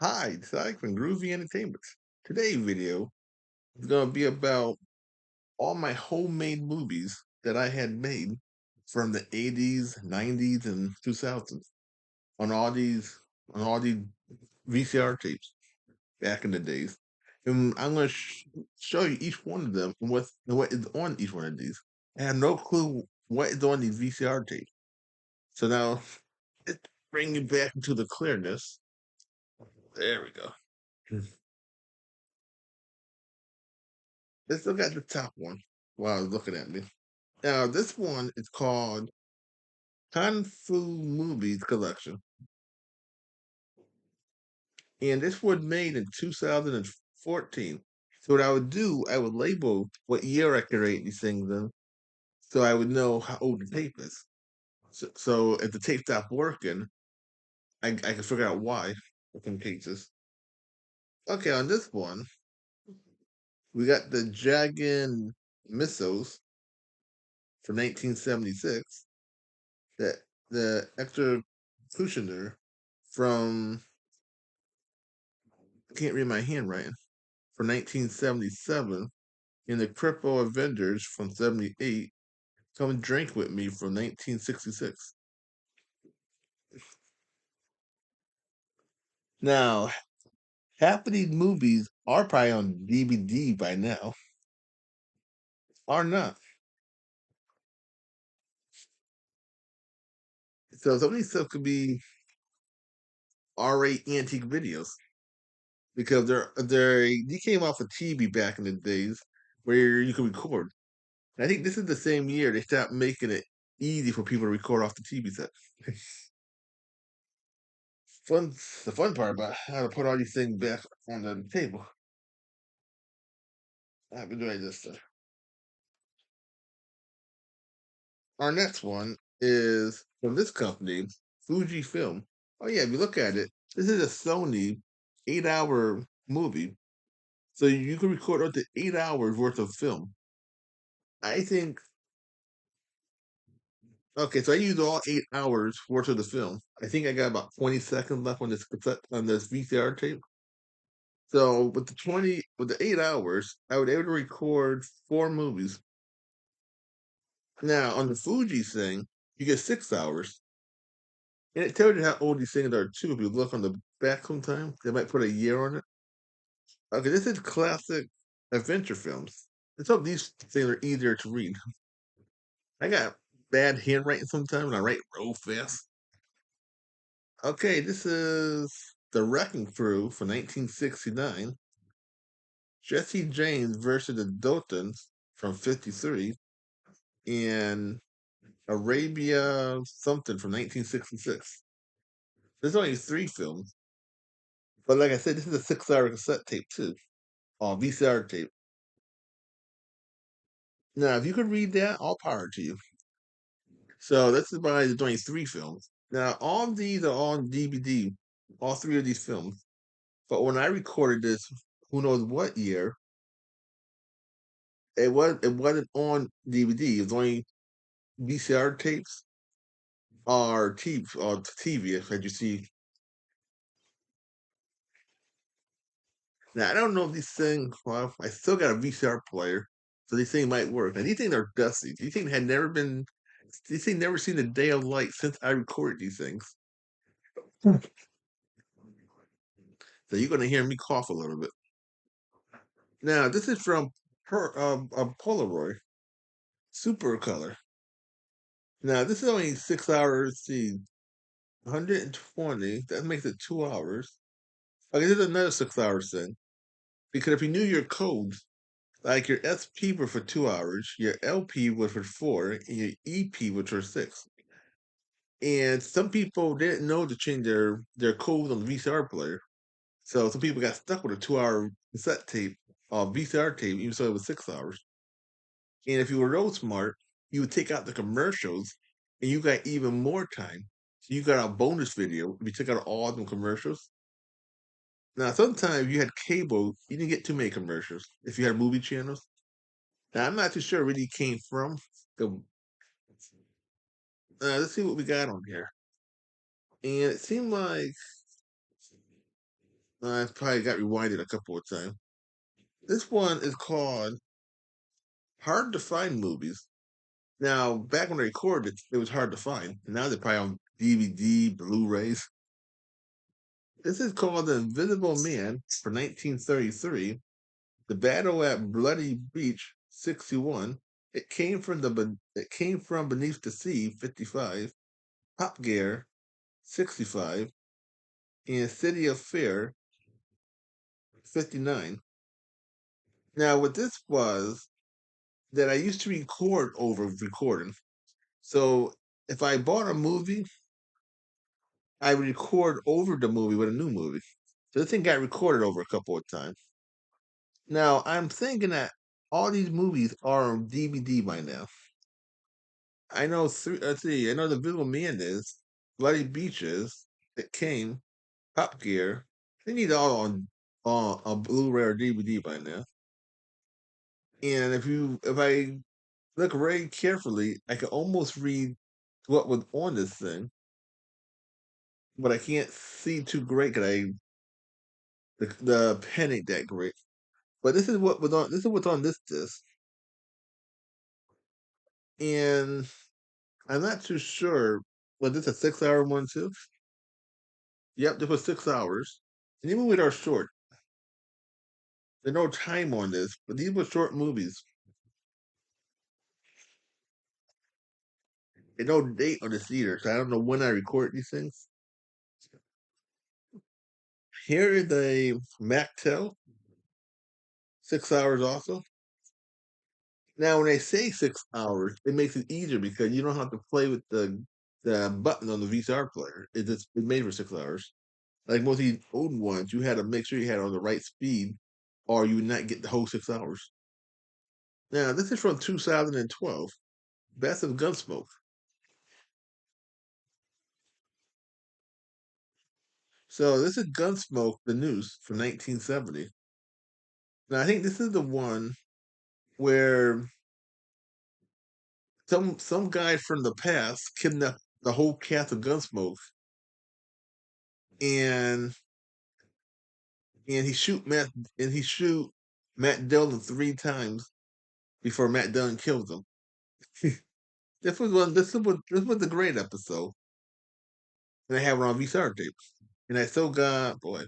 Hi, it's Ike from Groovy Entertainment. Today's video is going to be about all my homemade movies that I had made from the 80s, 90s, and 2000s on all these on all these VCR tapes back in the days. And I'm going to show you each one of them and what is on each one of these. I have no clue what is on these VCR tapes. So now let's bring you back into the clearness. There we go. Let's look at the top one while I was looking at me. Now, this one is called Kung Fu Movies Collection. And this was made in 2014. So what I would do, I would label what year I create these things in so I would know how old the tape is. So if the tape stopped working, I could figure out why in cases. Okay, on this one, we got the Dragon missiles from 1976. The executioner from I can't read my handwriting from 1977, and the Cripple Avengers from 78. Come Drink with Me from 1966. Now, half of these movies are probably on DVD by now, are not. So some of these stuff could be R-rate antique videos because they came off of TV back in the days where you could record. I think this is the same year they stopped making it easy for people to record off the TV set. fun, the fun part about how to put all these things back on the table. I've been doing this. Our next one is from this company, Fujifilm. Oh yeah, if you look at it, this is a Sony 8-hour movie, so you can record up to 8 hours worth of film. I think Okay, so I used all 8 hours worth of the film. I think I got about 20 seconds left on this on this VCR tape. So with the 8 hours, I was able to record 4 movies. Now on the Fuji thing, you get 6 hours. And it tells you how old these things are too. If you look on the back sometime, they might put a year on it. Okay, this is classic adventure films. Let's hope these things are easier to read. I got bad handwriting sometimes and I write real fast. Okay, this is The Wrecking Crew from 1969. Jesse James versus the Daltons from 53. And Arabia something from 1966. There's only 3 films. But like I said, this is a 6-hour cassette tape too. On VCR tape. Now, if you could read that, all power to you. So that's about there's only 3 films. Now, all of these are on DVD, all 3 of these films. But when I recorded this, who knows what year, it wasn't on DVD. It was only VCR tapes or TV, as you see. Now I don't know if these things. Well, I still got a VCR player, so these things might work. Now these things are dusty. These things had never been. These things never seen the day of light since I recorded these things. So you're gonna hear me cough a little bit. Now this is from a Polaroid Super Color. Now this is only 6 hours. See, 120. That makes it 2 hours. Okay, this is another 6 hours thing. Because if you knew your codes, like your SP were for 2 hours, your LP was for four, and your EP was for six. And some people didn't know to change their code on the VCR player. So some people got stuck with a 2 hour cassette tape, VCR tape, even though it was 6 hours. And if you were real smart, you would take out the commercials and you got even more time. So you got a bonus video if you took out all the commercials. Now, sometimes you had cable, you didn't get too many commercials if you had movie channels. Now, I'm not too sure where he came from. The let's see what we got on here. And it seemed like I probably got rewinded a couple of times. This one is called Hard to Find Movies. Now, back when I recorded it, it was hard to find. Now they're probably on DVD, Blu-rays. This is called The Invisible Man for 1933. The Battle at Bloody Beach 61. It came from Beneath the Sea 55. Top Gear 65. And City of Fear 59. Now, what this was that I used to record over recording. So if I bought a movie, I would record over the movie with a new movie. So this thing got recorded over a couple of times. Now I'm thinking that all these movies are on DVD by now. I know three. Let's see. I know the Visual Man is Bloody Beaches. It came Top Gear. They need all on Blu-ray or DVD by now. And if I look very carefully, I can almost read what was on this thing, but I can't see too great because the pen ain't that great. But this is what was on. This is what's on this disc, and I'm not too sure. Was this a 6 hour one too? Yep, this was 6 hours. And even with our short, there's no time on this, but these were short movies. There's no date on the theater, so I don't know when I record these things. Here is a MacTel, 6 hours also. Now, when they say 6 hours, it makes it easier because you don't have to play with the button on the VCR player. It's made for 6 hours. Like most of these old ones, you had to make sure you had it on the right speed, or you would not get the whole 6 hours. Now, this is from 2012. Best of Gunsmoke. So this is Gunsmoke, the news from 1970. Now, I think this is the one where some guy from the past kidnapped the whole cast of Gunsmoke, and and he shoot Matt Dillon 3 times before Matt Dillon kills him. This was one. This was a great episode, and I have it on VCR tape. And I still got boy.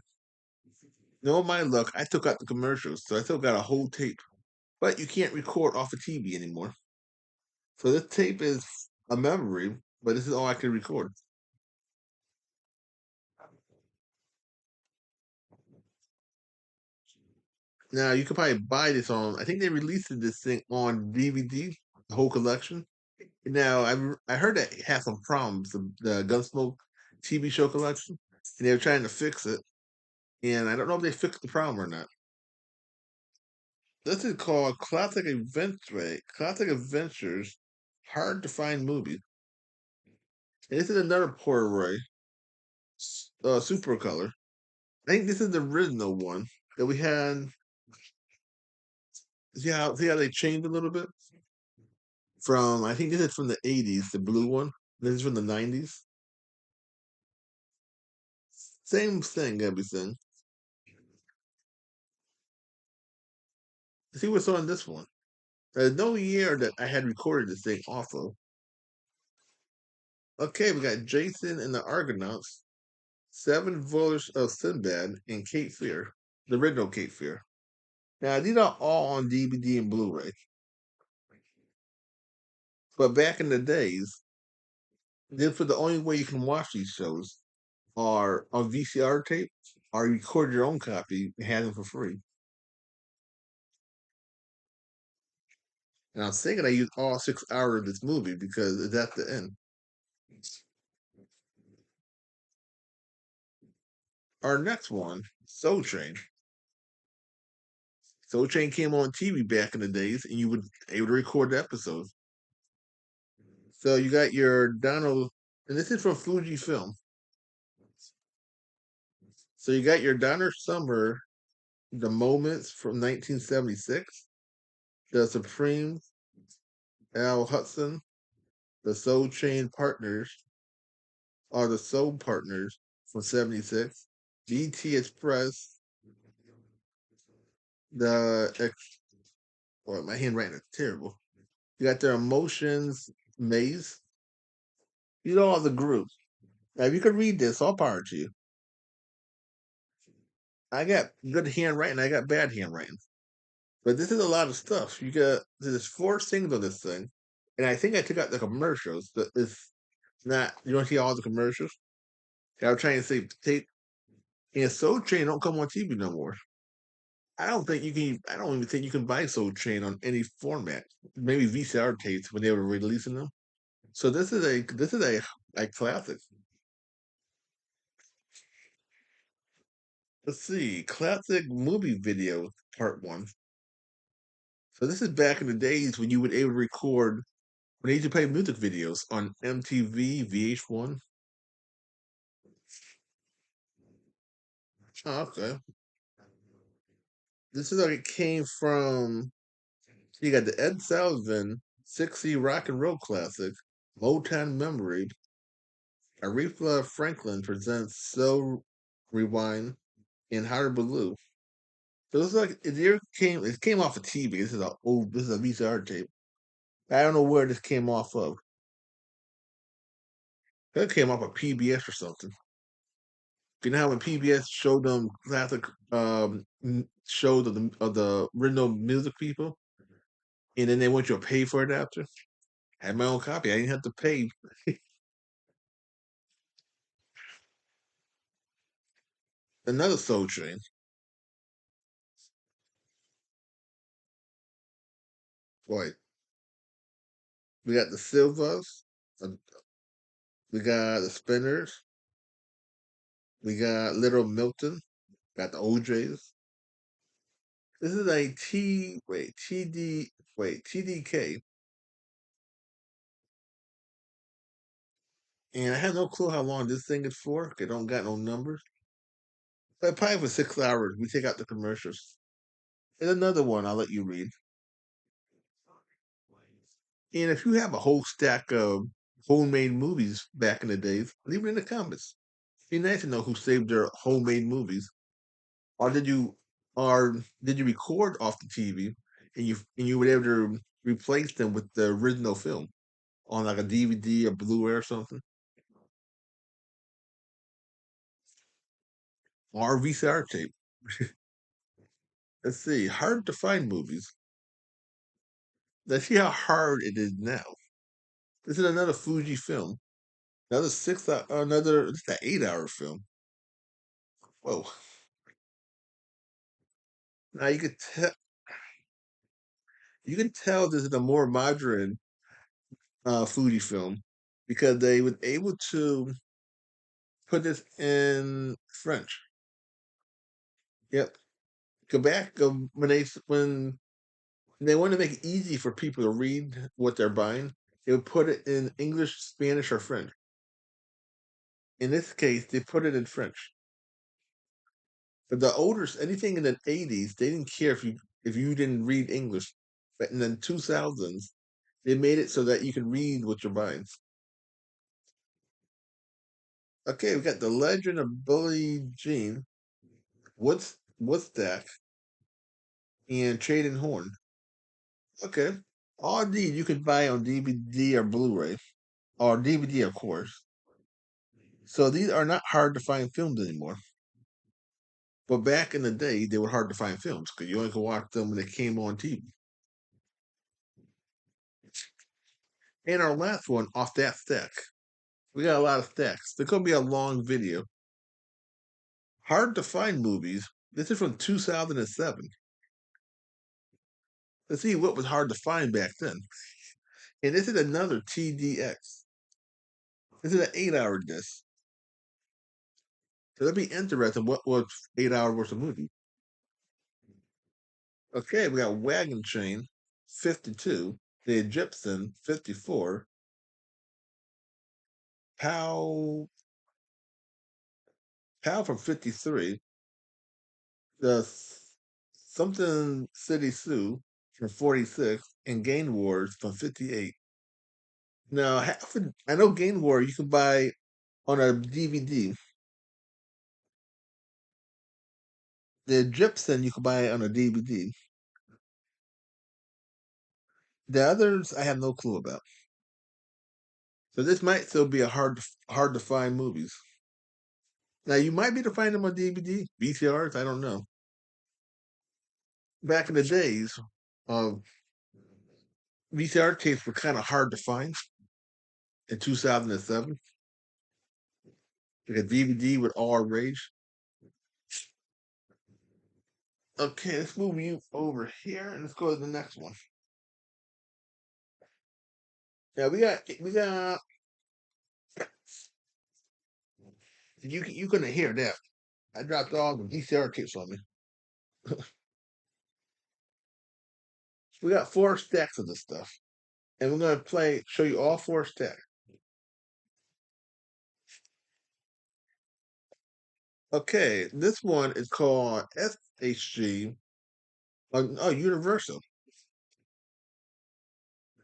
No, my luck, I took out the commercials, so I still got a whole tape. But you can't record off a TV anymore. So this tape is a memory, but this is all I can record. Now you could probably buy this on. I think they released this thing on DVD, the whole collection. Now I heard that it had some problems, the Gunsmoke TV show collection, and they were trying to fix it. And I don't know if they fixed the problem or not. This is called Classic Adventures, Hard to Find Movies. And this is another Polaroid, Super Color. I think this is the original one that we had. See how they changed a little bit from. I think this is from the '80s, the blue one. This is from the '90s. Same thing, everything. See what's on this one. There's no year that I had recorded this thing off of. Okay, we got Jason and the Argonauts, Seven Voyagers of Sinbad, and Cape Fear, the original Cape Fear. Now these are all on DVD and Blu-ray. But back in the days, this was the only way you can watch these shows are on VCR tape, or you record your own copy and have them for free. And I was thinking I used all 6 hours of this movie because it's at the end. Our next one, Soul Train. Soul Train came on TV back in the days, and you would able to record the episodes. So you got your Donald, and this is from Fuji Film. So you got your Donner Summer, The Moments from 1976, The Supreme, Al Hudson, The Soul Train Partners, or The Soul Partners from '76, GT Express, the or my handwriting is terrible. You got their emotions maze. You know all the groups. Now, if you could read this, all power to you. I got good handwriting. I got bad handwriting. But this is a lot of stuff. You got there's four things on this thing, and I think I took out the commercials. But it's not. You don't see all the commercials. I was trying to say tape and Soul Train don't come on TV no more. I don't think you can. I don't even think you can buy Soul Train on any format. Maybe VCR tapes when they were releasing them. So this is a classic. Let's see, classic movie video part one. So this is back in the days when you would able to record when they used to play music videos on MTV, VH1. Oh, okay. This is like it came from. You got the Ed Sullivan 60 rock and roll classic, Motown Memory. Aretha Franklin presents So Rewind in Higher Blue. So it's like it came off of TV. This is a VCR tape. I don't know where this came off of. It came off of PBS or something. You know how when PBS showed them classic shows of the original music people, and then they want you to pay for it after. I had my own copy. I didn't have to pay. Another Soul Train. Boy, we got the Silvas, uh, we got the Spinners, we got Little Milton, got the OJs. This is a TDK, and I have no clue how long this thing is for. They don't got no numbers. But probably for 6 hours. We take out the commercials. And another one I'll let you read. And if you have a whole stack of homemade movies back in the days, leave it in the comments. It'd be nice to know who saved their homemade movies. Or did you record off the TV and you were able to replace them with the original film on like a DVD or Blu-ray or something? Or VCR tape. Let's see, hard to find movies. Let's see how hard it is now. This is another Fuji film. Another, it's an 8 hour film. Whoa. Now you can tell this is a more modern Fuji film because they were able to put this in French. Yep. Quebec, when they want to make it easy for people to read what they're buying, they would put it in English, Spanish, or French. In this case, they put it in French. But the older anything in the 80s, they didn't care if you didn't read English. But in the 2000s, they made it so that you can read what you're buying. Okay, we got the Legend of Billie Jean, Woodstack, and Trading Horn. Okay, all these you can buy on DVD or Blu-ray, or DVD, of course. So these are not hard to find films anymore. But back in the day, they were hard to find films because you only could watch them when they came on TV. And our last one off that stack. We got a lot of stacks. They're going to be a long video. Hard to find movies. This is from 2007. Let's see what was hard to find back then. And this is another TDX. This is an 8 hour disc. So that'd be interesting. What was 8 hours worth of movie? Okay, we got Wagon Train, 52. The Egyptian, 54. Pow, Pow from 53. The Something City Sue from 46. And Game Wars from 58. Now, I know Game War you can buy on a DVD. The Egyptian you could buy on a DVD. The others I have no clue about. So this might still be a hard to find movies. Now you might be able to find them on DVD, VCRs. I don't know. Back in the days, uh, VCR tapes were kind of hard to find in 2007. Like a DVD with all rage. Okay, let's move you over here and let's go to the next one. Yeah, we got you couldn't hear that. I dropped all the VCR tapes on me. We got 4 stacks of this stuff, and we're gonna show you all 4 stacks. Okay, this one is called SHG. Oh, Universal,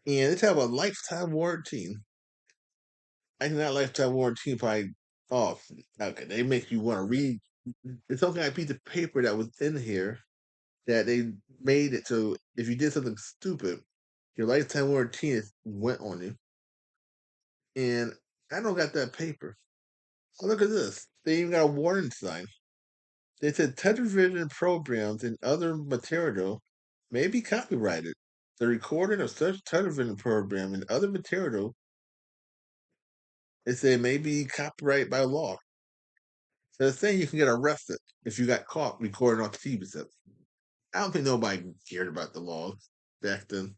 and it's have a lifetime warranty. I think that lifetime warranty probably off. Okay, they make you want to read. It's some kind of piece of paper that was in here that they made it so if you did something stupid, your lifetime warranty went on you. And I don't got that paper. Oh, look at this. They even got a warning sign. They said television programs and other material may be copyrighted. The recording of such television program and other material, it said may be copyrighted by law. So they're saying you can get arrested if you got caught recording off the TV set. I don't think nobody cared about the laws back then.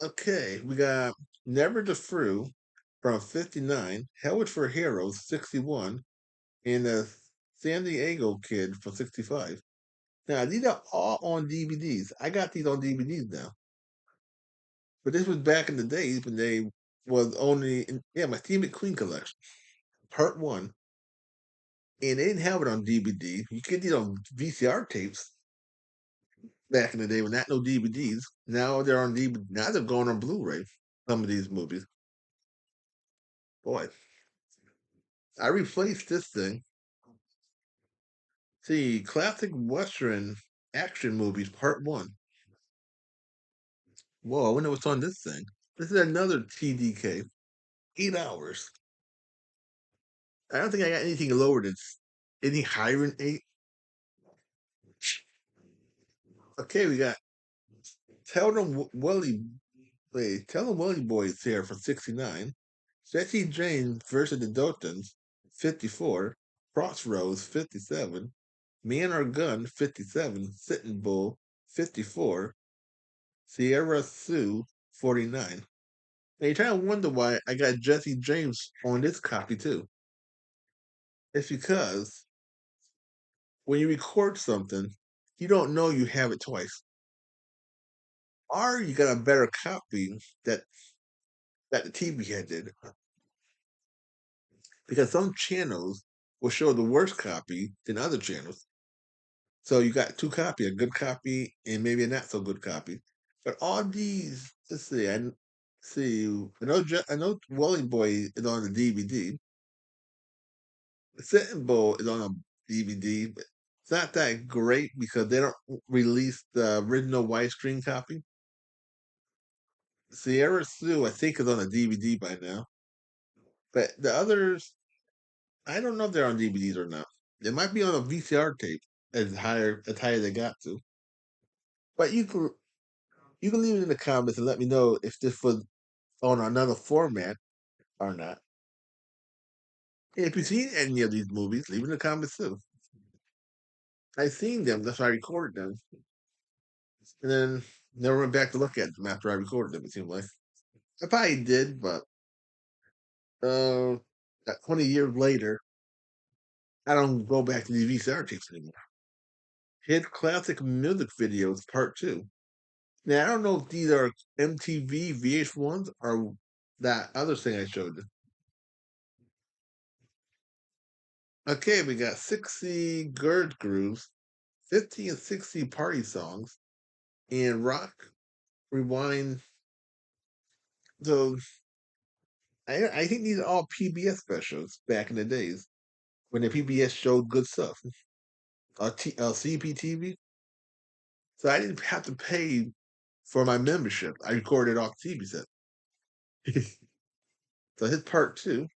Okay, we got Never the Fru from 59, Hellwood for Heroes 61, and the San Diego Kid from 65. Now, these are all on DVDs. I got these on DVDs now. But this was back in the days when they was only, my Steve McQueen collection, part one. And they didn't have it on DVD. You could get these on VCR tapes back in the day when not no DVDs. Now they're on DVD. Now they're going on Blu-ray, some of these movies. Boy, I replaced this thing. See, classic Western action movies, part one. Whoa, I wonder what's on this thing. This is another TDK. 8 hours. I don't think I got anything lower than any higher than 8. Okay, we got Tell them Willie. Wait, Tell them Willie Boys here for 69. Jesse James versus the Dotons, 54. Crossroads, 57. Man or Gun, 57. Sitting Bull, 54. Sierra Sue, 49. Now you're trying to wonder why I got Jesse James on this copy too. It's because when you record something, you don't know you have it twice. Or you got a better copy that the TV head did. Because some channels will show the worst copy than other channels. So you got 2 copies, a good copy and maybe a not so good copy. But all these, let's see, I know Wally Boy is on the DVD. Sitting Bull is on a DVD, but it's not that great because they don't release the original widescreen copy. Sierra Sue, I think, is on a DVD by now. But the others, I don't know if they're on DVDs or not. They might be on a VCR tape as high as they got to. But you can leave it in the comments and let me know if this was on another format or not. If you've seen any of these movies, leave it in the comments too. I've seen them, that's why I recorded them. And then never went back to look at them after I recorded them, it seemed like. I probably did, but 20 years later, I don't go back to these VCR tapes anymore. Hit classic music videos, part two. Now I don't know if these are MTV VH1s or that other thing I showed you. Okay, we got 60 girl grooves, 50 and 60 party songs, and rock rewind. So I think these are all PBS specials back in the days. when the PBS showed good stuff. CPTV. So I didn't have to pay for my membership. I recorded off TV set. So his part two.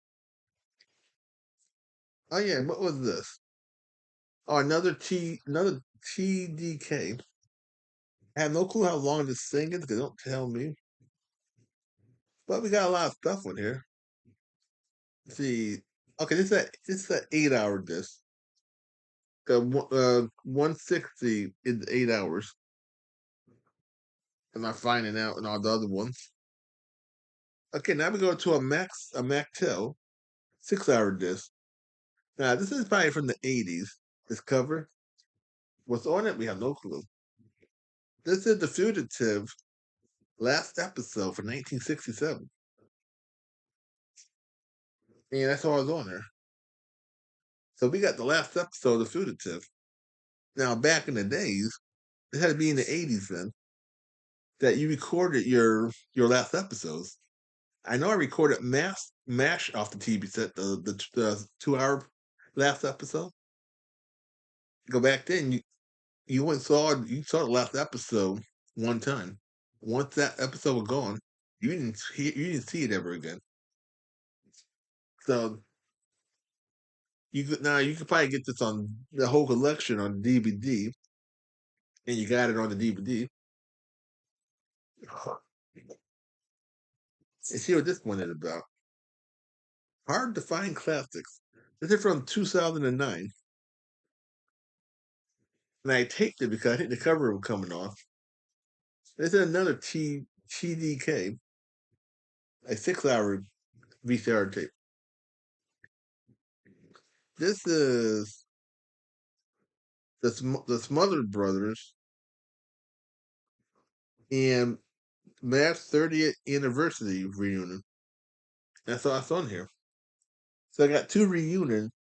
Oh yeah, what was this? Oh, another TDK. I have no clue how long this thing is because they don't tell me. But we got a lot of stuff on here. Let's see, okay, this is an 8 hour disc. 160 is 8 hours. Am I finding out in all the other ones? Okay, now we go to a MacTel 6 hour disc. Now this is probably from the 80s. This cover. What's on it? We have no clue. This is the Fugitive last episode for 1967. And that's all I was on there. So we got the last episode of The Fugitive. Now, back in the days, it had to be in the 80s then, that you recorded your last episodes. I know I recorded MASH off the TV set, the 2 hour last episode. Go back then, you went and saw the last episode one time. Once that episode was gone, you didn't see it ever again. So you could probably get this on the whole collection on DVD, and you got it on the DVD. And see what this one is about. Hard to find classics. This is from 2009. And I taped it because I think the cover was coming off. This is another TDK, a 6 hour VCR tape. This is the Smothers Brothers and MASH 30th anniversary reunion. That's all that's on here. So I got two reunions,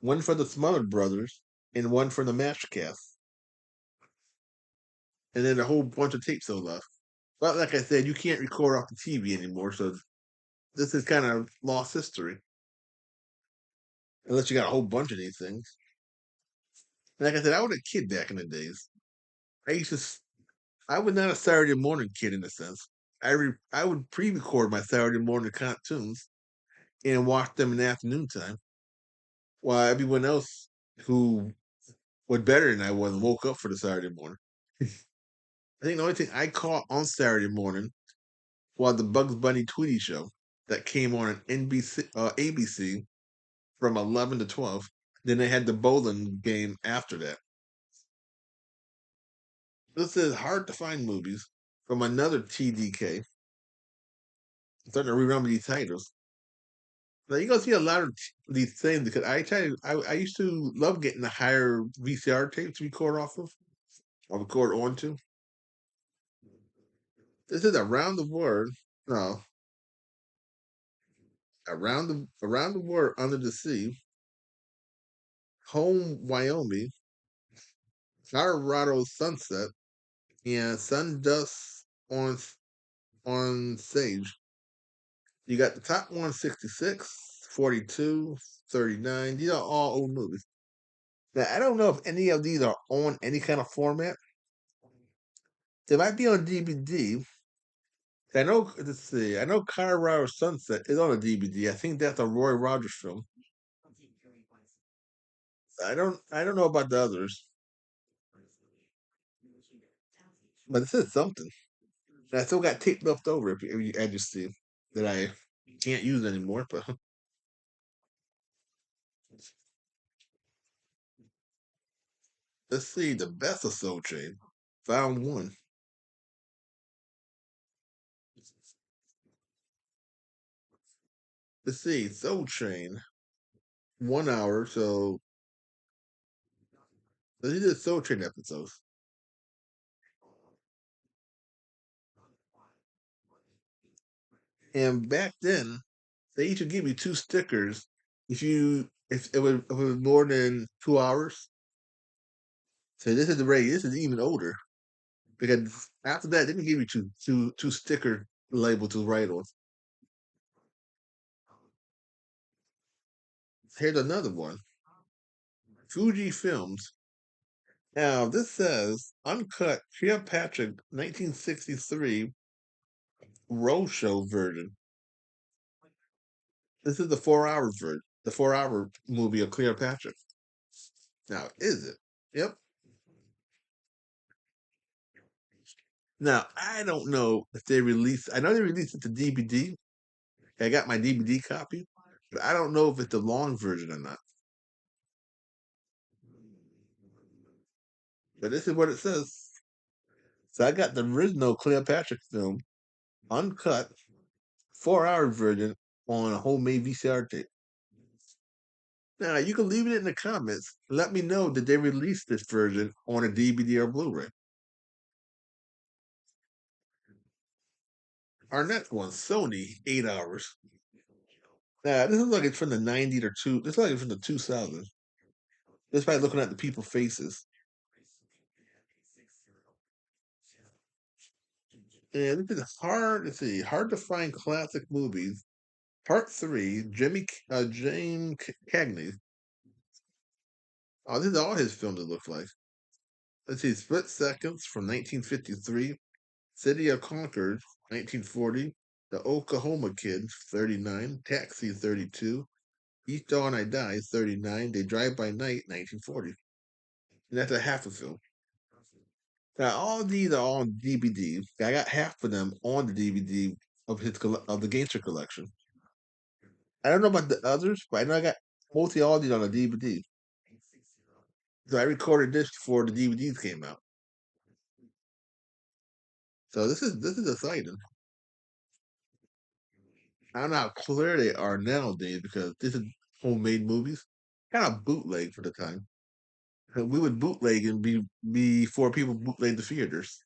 one for the Smothers Brothers and one for the MASH cast. And then a whole bunch of tapes sold off. But like I said, you can't record off the TV anymore, so this is kind of lost history. Unless you got a whole bunch of these things. Like I said, I was a kid back in the days. I used to, I was not a Saturday morning kid in a sense. I would pre-record my Saturday morning cartoons and watch them in the afternoon time, while everyone else who was better than I was woke up for the Saturday morning. I think the only thing I caught on Saturday morning was the Bugs Bunny Tweety show that came on ABC from 11 to 12. Then they had the bowling game after that. This is hard to find movies from another TDK. I'm starting to remember these titles. Now you're gonna see a lot of these things because I used to love getting the higher VCR tapes to record off of. I'll record onto. This is Around the World. No, Around the World Under the Sea. Home, Wyoming. Colorado Sunset and Sundust on Sage. You got the top 166, 42, 39. These are all old movies. Now, I don't know if any of these are on any kind of format. They might be on DVD. I know, let's see, I know Colorado Sunset is on a DVD. I think that's a Roy Rogers film. I don't know about the others, but this is something. And I still got tape left over as you see that I can't use anymore. But let's see, the best of Soul Train. Found one. Let's see, Soul Train. 1 hour, so these are Soul Train episodes. And back then, they used to give you two stickers if it was more than 2 hours. So this is even older. Because after that, they didn't give you two sticker labels to write on. Here's another one. Fuji Films. Now this says uncut Cleopatra 1963 Show version. This is the 4 hour version, the 4 hour movie of Cleopatra. Now, is it? Yep. Now, I don't know if they released. I know they released it to DVD. I got my DVD copy, but I don't know if it's the long version or not. But this is what it says. So I got the original Cleopatra film, uncut, 4 hour version on a homemade VCR tape. Now you can leave it in the comments. Let me know did they release this version on a DVD or Blu-ray. Our next one, Sony, 8 hours. Now this is like it's from the '90s or two. This is like it's from the 2000s. Just by looking at the people's faces. And this is hard. Let's see, hard to find classic movies. Part three, James Cagney. Oh, this is all his films. It looks like. Let's see, Split Seconds from 1953, City of Concord, 1940, The Oklahoma Kid, 39, Taxi, 32, Each Dawn I Die, 39, They Drive by Night, 1940. And that's a half a film. Now, all these are on DVD. I got half of them on the DVD of the Gangster collection. I don't know about the others, but I know I got mostly all these on a DVD. So I recorded this before the DVDs came out. So this is exciting. I don't know how clear they are nowadays because this is homemade movies, kind of bootleg for the time. We would bootleg and be before people bootleg the theaters.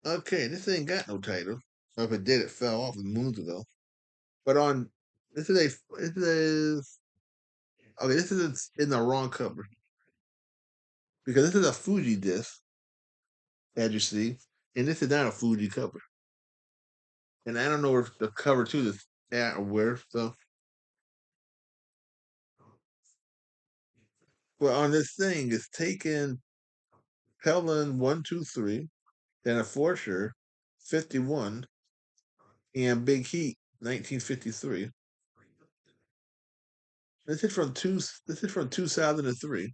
Okay, this ain't got no title. Or if it did, it fell off moons ago. But on this is a this is okay. This is in the wrong cover because this is a Fuji disc, as you see, and this is not a Fuji cover. And I don't know if the cover to this at or where. So, well, on this thing, it's taken Pelin 123, then a Forscher 51, and Big Heat 1953. This is from 2003.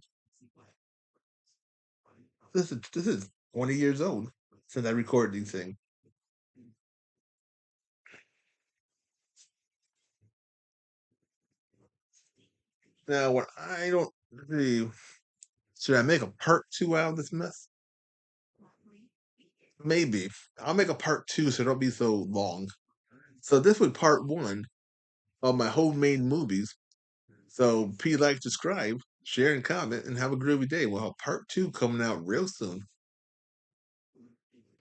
This is 20 years old since I recorded these things. Now, when I don't see, should I make a part two out of this mess? Maybe I'll make a part two so it don't be so long. So this was part one of my homemade movies. So please like, subscribe, share, and comment, and have a groovy day. We'll have part two coming out real soon.